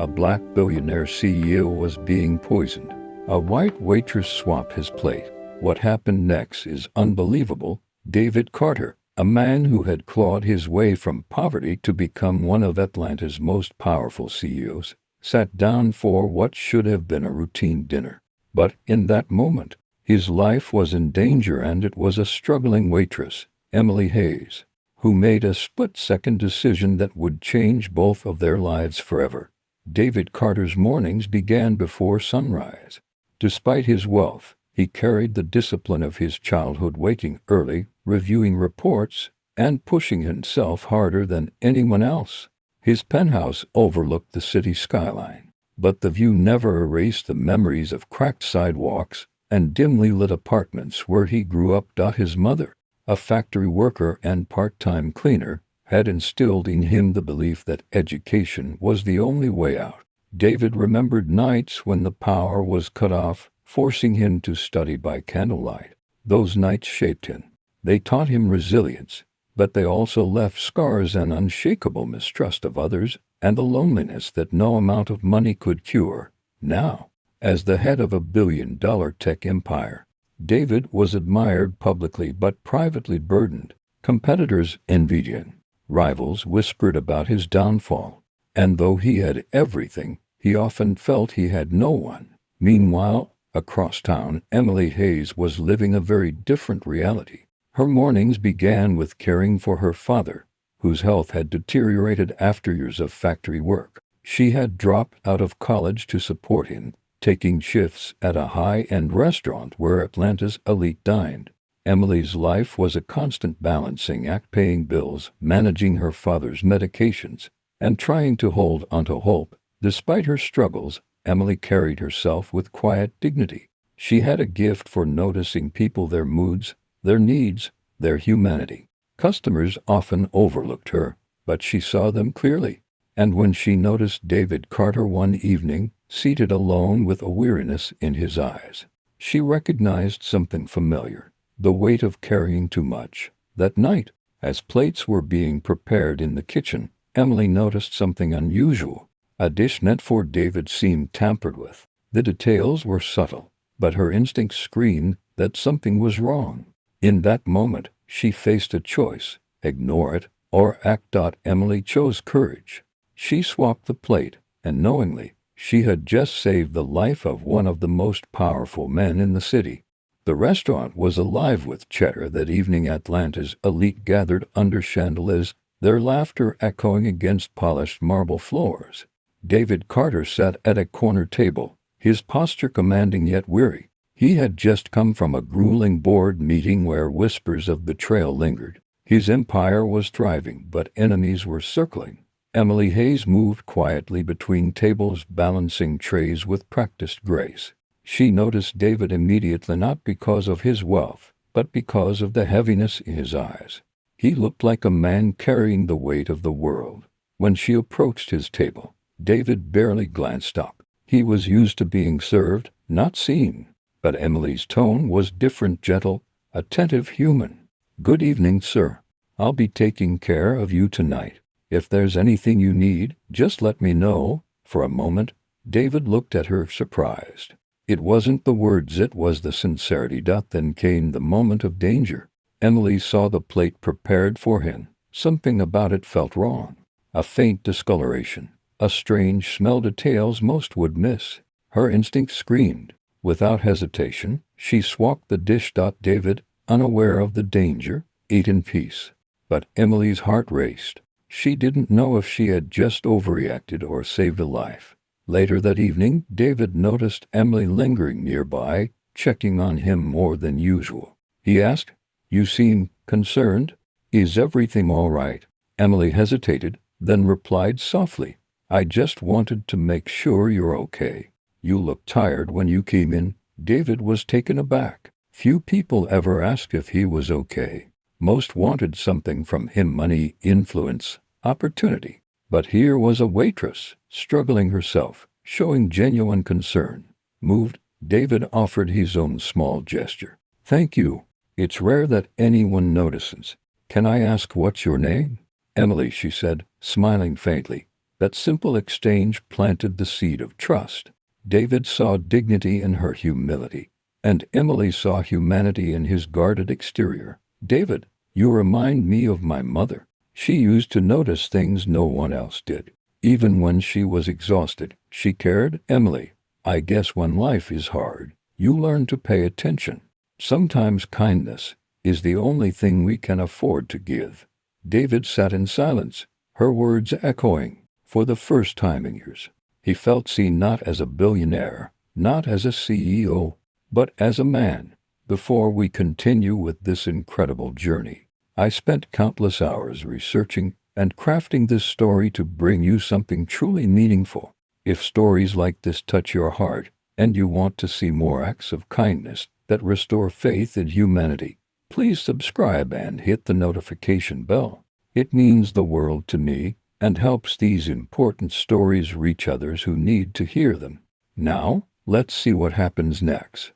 A black billionaire CEO was being poisoned. A white waitress swapped his plate. What happened next is unbelievable. David Carter, a man who had clawed his way from poverty to become one of Atlanta's most powerful CEOs, sat down for what should have been a routine dinner. But in that moment, his life was in danger, and it was a struggling waitress, Emily Hayes, who made a split-second decision that would change both of their lives forever. David Carter's mornings began before sunrise. Despite his wealth, he carried the discipline of his childhood, waking early, reviewing reports, and pushing himself harder than anyone else. His penthouse overlooked the city skyline, but the view never erased the memories of cracked sidewalks and dimly lit apartments where he grew up. His mother, a factory worker and part-time cleaner, had instilled in him the belief that education was the only way out. David remembered nights when the power was cut off, forcing him to study by candlelight. Those nights shaped him. They taught him resilience, but they also left scars: an unshakable mistrust of others and the loneliness that no amount of money could cure. Now, as the head of a billion-dollar tech empire, David was admired publicly but privately burdened. Competitors envied him. Rivals whispered about his downfall. And though he had everything, he often felt he had no one. Meanwhile, across town, Emily Hayes was living a very different reality. Her mornings began with caring for her father, whose health had deteriorated after years of factory work. She had dropped out of college to support him, taking shifts at a high-end restaurant where Atlanta's elite dined. Emily's life was a constant balancing act, paying bills, managing her father's medications, and trying to hold onto hope. Despite her struggles, Emily carried herself with quiet dignity. She had a gift for noticing people, their moods, their needs, their humanity. Customers often overlooked her, but she saw them clearly. And when she noticed David Carter one evening, seated alone with a weariness in his eyes, she recognized something familiar: the weight of carrying too much. That night, as plates were being prepared in the kitchen, Emily noticed something unusual. A dish meant for David seemed tampered with. The details were subtle, but her instinct screamed that something was wrong. In that moment, she faced a choice: ignore it or act. Emily chose courage. She swapped the plate, and knowingly, she had just saved the life of one of the most powerful men in the city. The restaurant was alive with chatter that evening. Atlanta's elite gathered under chandeliers, their laughter echoing against polished marble floors. David Carter sat at a corner table, his posture commanding yet weary. He had just come from a grueling board meeting where whispers of betrayal lingered. His empire was thriving, but enemies were circling. Emily Hayes moved quietly between tables, balancing trays with practiced grace. She noticed David immediately, not because of his wealth, but because of the heaviness in his eyes. He looked like a man carrying the weight of the world. When she approached his table, David barely glanced up. He was used to being served, not seen. But Emily's tone was different: gentle, attentive, human. "Good evening, sir. I'll be taking care of you tonight. If there's anything you need, just let me know." For a moment, David looked at her, surprised. It wasn't the words, it was the sincerity. Then came the moment of danger. Emily saw the plate prepared for him. Something about it felt wrong. A faint discoloration, a strange smell, details most would miss. Her instinct screamed. Without hesitation, she swapped the dish. David, unaware of the danger, ate in peace. But Emily's heart raced. She didn't know if she had just overreacted or saved a life. Later that evening, David noticed Emily lingering nearby, checking on him more than usual. He asked, "You seem concerned. Is everything all right?" Emily hesitated, then replied softly, "I just wanted to make sure you're okay. You looked tired when you came in." David was taken aback. Few people ever asked if he was okay. Most wanted something from him: money, influence, opportunity. But here was a waitress, struggling herself, showing genuine concern. Moved, David offered his own small gesture. "Thank you. It's rare that anyone notices. Can I ask what's your name?" "Emily," she said, smiling faintly. That simple exchange planted the seed of trust. David saw dignity in her humility, and Emily saw humanity in his guarded exterior. "David, you remind me of my mother. She used to notice things no one else did. Even when she was exhausted, she cared." "Emily, I guess when life is hard, you learn to pay attention. Sometimes kindness is the only thing we can afford to give." David sat in silence, her words echoing. For the first time in years, he felt seen, not as a billionaire, not as a CEO, but as a man. Before we continue with this incredible journey, I spent countless hours researching and crafting this story to bring you something truly meaningful. If stories like this touch your heart, and you want to see more acts of kindness that restore faith in humanity, please subscribe and hit the notification bell. It means the world to me and helps these important stories reach others who need to hear them. Now, let's see what happens next.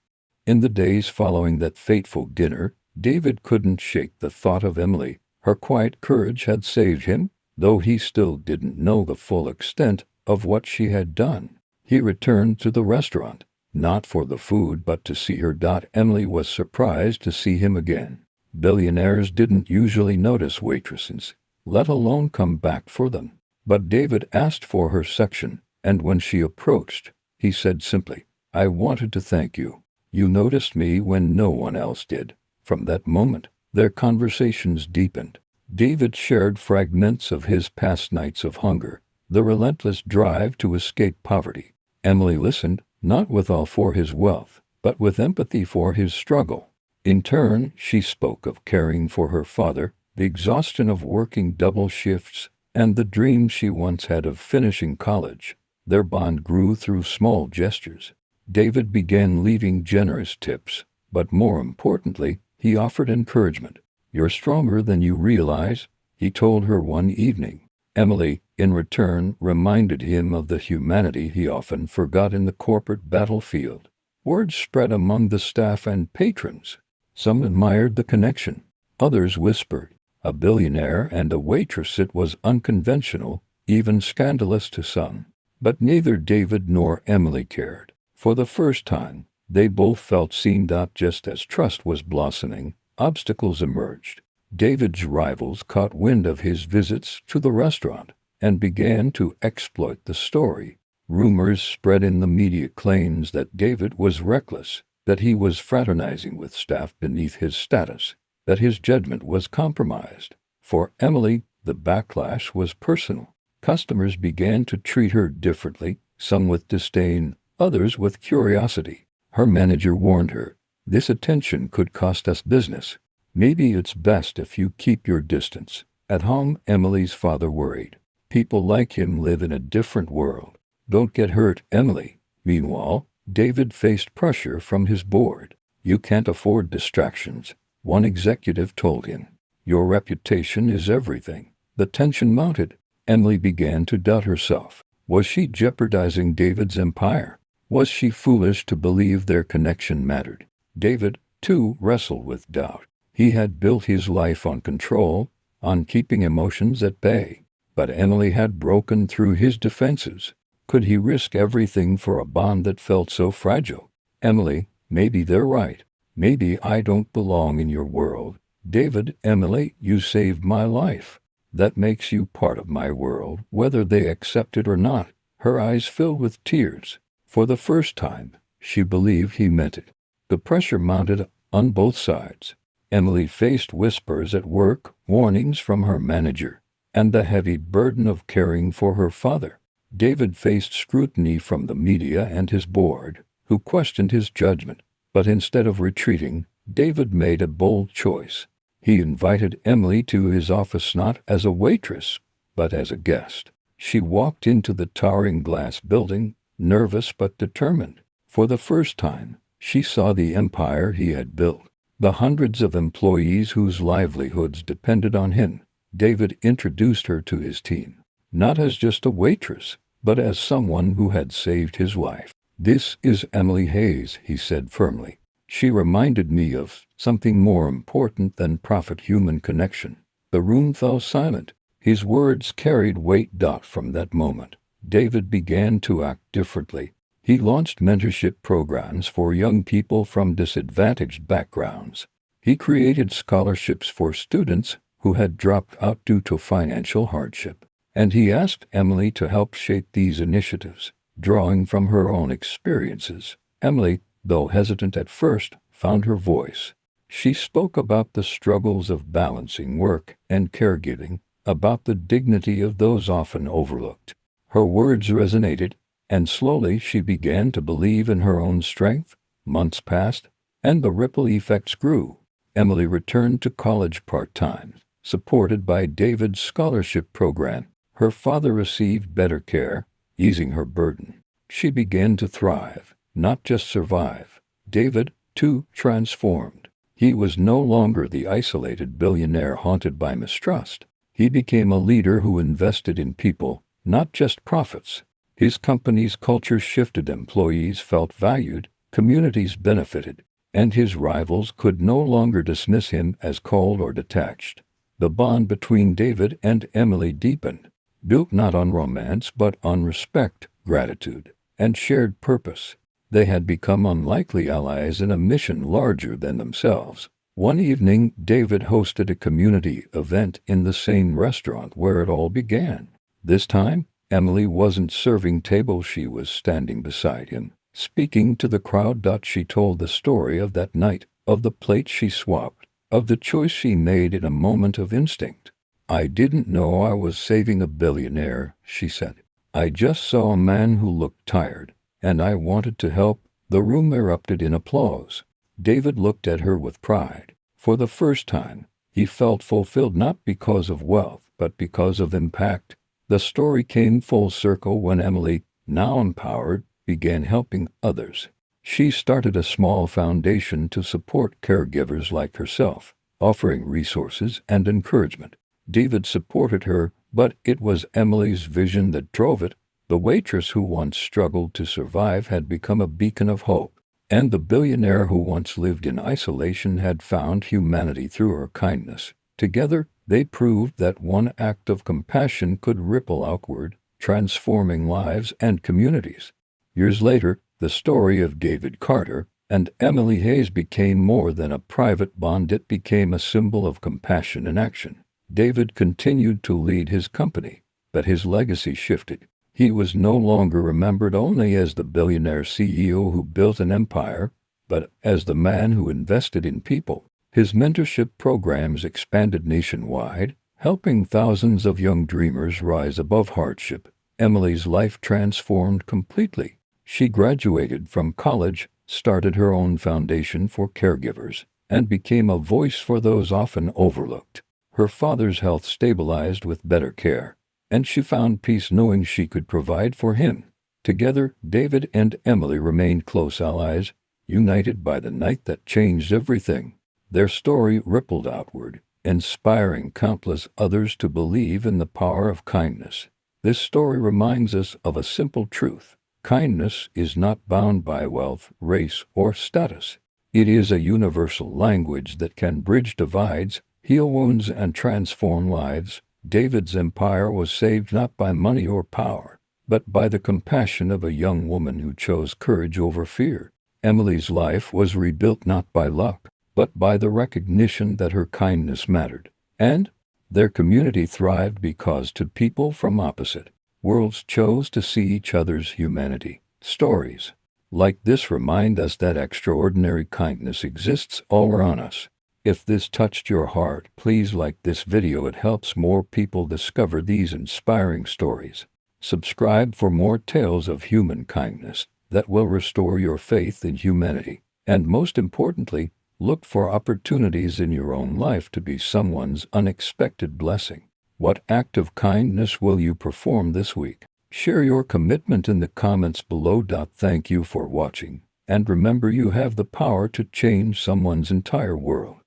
In the days following that fateful dinner, David couldn't shake the thought of Emily. Her quiet courage had saved him, though he still didn't know the full extent of what she had done. He returned to the restaurant, not for the food but to see her. Emily was surprised to see him again. Billionaires didn't usually notice waitresses, let alone come back for them. But David asked for her section, and when she approached, he said simply, "I wanted to thank you. You noticed me when no one else did." From that moment, their conversations deepened. David shared fragments of his past nights of hunger, the relentless drive to escape poverty. Emily listened, not with awe for his wealth, but with empathy for his struggle. In turn, she spoke of caring for her father, the exhaustion of working double shifts, and the dream she once had of finishing college. Their bond grew through small gestures. David began leaving generous tips, but more importantly, he offered encouragement. "You're stronger than you realize," he told her one evening. Emily, in return, reminded him of the humanity he often forgot in the corporate battlefield. Word spread among the staff and patrons. Some admired the connection. Others whispered, "A billionaire and a waitress." It was unconventional, even scandalous to some. But neither David nor Emily cared. For the first time, they both felt seen. Just as trust was blossoming, obstacles emerged. David's rivals caught wind of his visits to the restaurant and began to exploit the story. Rumors spread in the media, claims that David was reckless, that he was fraternizing with staff beneath his status, that his judgment was compromised. For Emily, the backlash was personal. Customers began to treat her differently, some with disdain, others with curiosity. Her manager warned her, "This attention could cost us business. Maybe it's best if you keep your distance." At home, Emily's father worried. "People like him live in a different world. Don't get hurt, Emily." Meanwhile, David faced pressure from his board. "You can't afford distractions," one executive told him. "Your reputation is everything." The tension mounted. Emily began to doubt herself. Was she jeopardizing David's empire? Was she foolish to believe their connection mattered? David, too, wrestled with doubt. He had built his life on control, on keeping emotions at bay. But Emily had broken through his defenses. Could he risk everything for a bond that felt so fragile? "Emily, maybe they're right. Maybe I don't belong in your world." "David, Emily, you saved my life. That makes you part of my world, whether they accept it or not." Her eyes filled with tears. For the first time, she believed he meant it. The pressure mounted on both sides. Emily faced whispers at work, warnings from her manager, and the heavy burden of caring for her father. David faced scrutiny from the media and his board, who questioned his judgment. But instead of retreating, David made a bold choice. He invited Emily to his office not as a waitress, but as a guest. She walked into the towering glass building, nervous but determined. For the first time, she saw the empire he had built, the hundreds of employees whose livelihoods depended on him. David introduced her to his team, not as just a waitress, but as someone who had saved his life. "This is Emily Hayes," he said firmly. "She reminded me of something more important than profit: human connection." The room fell silent. His words carried weight. From that moment, David began to act differently. He launched mentorship programs for young people from disadvantaged backgrounds. He created scholarships for students who had dropped out due to financial hardship. And he asked Emily to help shape these initiatives, drawing from her own experiences. Emily, though hesitant at first, found her voice. She spoke about the struggles of balancing work and caregiving, about the dignity of those often overlooked. Her words resonated, and slowly she began to believe in her own strength. Months passed, and the ripple effects grew. Emily returned to college part-time, supported by David's scholarship program. Her father received better care, easing her burden. She began to thrive, not just survive. David, too, transformed. He was no longer the isolated billionaire haunted by mistrust. He became a leader who invested in people, not just profits. His company's culture shifted, employees felt valued, communities benefited, and his rivals could no longer dismiss him as cold or detached. The bond between David and Emily deepened, built not on romance but on respect, gratitude, and shared purpose. They had become unlikely allies in a mission larger than themselves. One evening, David hosted a community event in the same restaurant where it all began. This time, Emily wasn't serving tables, she was standing beside him, speaking to the crowd. She told the story of that night, of the plate she swapped, of the choice she made in a moment of instinct. "I didn't know I was saving a billionaire," she said. "I just saw a man who looked tired, and I wanted to help." The room erupted in applause. David looked at her with pride. For the first time, he felt fulfilled, not because of wealth, but because of impact. The story came full circle when Emily, now empowered, began helping others. She started a small foundation to support caregivers like herself, offering resources and encouragement. David supported her, but it was Emily's vision that drove it. The waitress who once struggled to survive had become a beacon of hope, and the billionaire who once lived in isolation had found humanity through her kindness. Together, they proved that one act of compassion could ripple outward, transforming lives and communities. Years later, the story of David Carter and Emily Hayes became more than a private bond. It became a symbol of compassion in action. David continued to lead his company, but his legacy shifted. He was no longer remembered only as the billionaire CEO who built an empire, but as the man who invested in people. His mentorship programs expanded nationwide, helping thousands of young dreamers rise above hardship. Emily's life transformed completely. She graduated from college, started her own foundation for caregivers, and became a voice for those often overlooked. Her father's health stabilized with better care, and she found peace knowing she could provide for him. Together, David and Emily remained close allies, united by the night that changed everything. Their story rippled outward, inspiring countless others to believe in the power of kindness. This story reminds us of a simple truth. Kindness is not bound by wealth, race, or status. It is a universal language that can bridge divides, heal wounds, and transform lives. David's empire was saved not by money or power, but by the compassion of a young woman who chose courage over fear. Emily's life was rebuilt not by luck, but by the recognition that her kindness mattered. And their community thrived because two people from opposite worlds chose to see each other's humanity. Stories like this remind us that extraordinary kindness exists all around us. If this touched your heart, please like this video. It helps more people discover these inspiring stories. Subscribe for more tales of human kindness that will restore your faith in humanity. And most importantly, look for opportunities in your own life to be someone's unexpected blessing. What act of kindness will you perform this week? Share your commitment in the comments below. Thank you for watching, and remember, you have the power to change someone's entire world.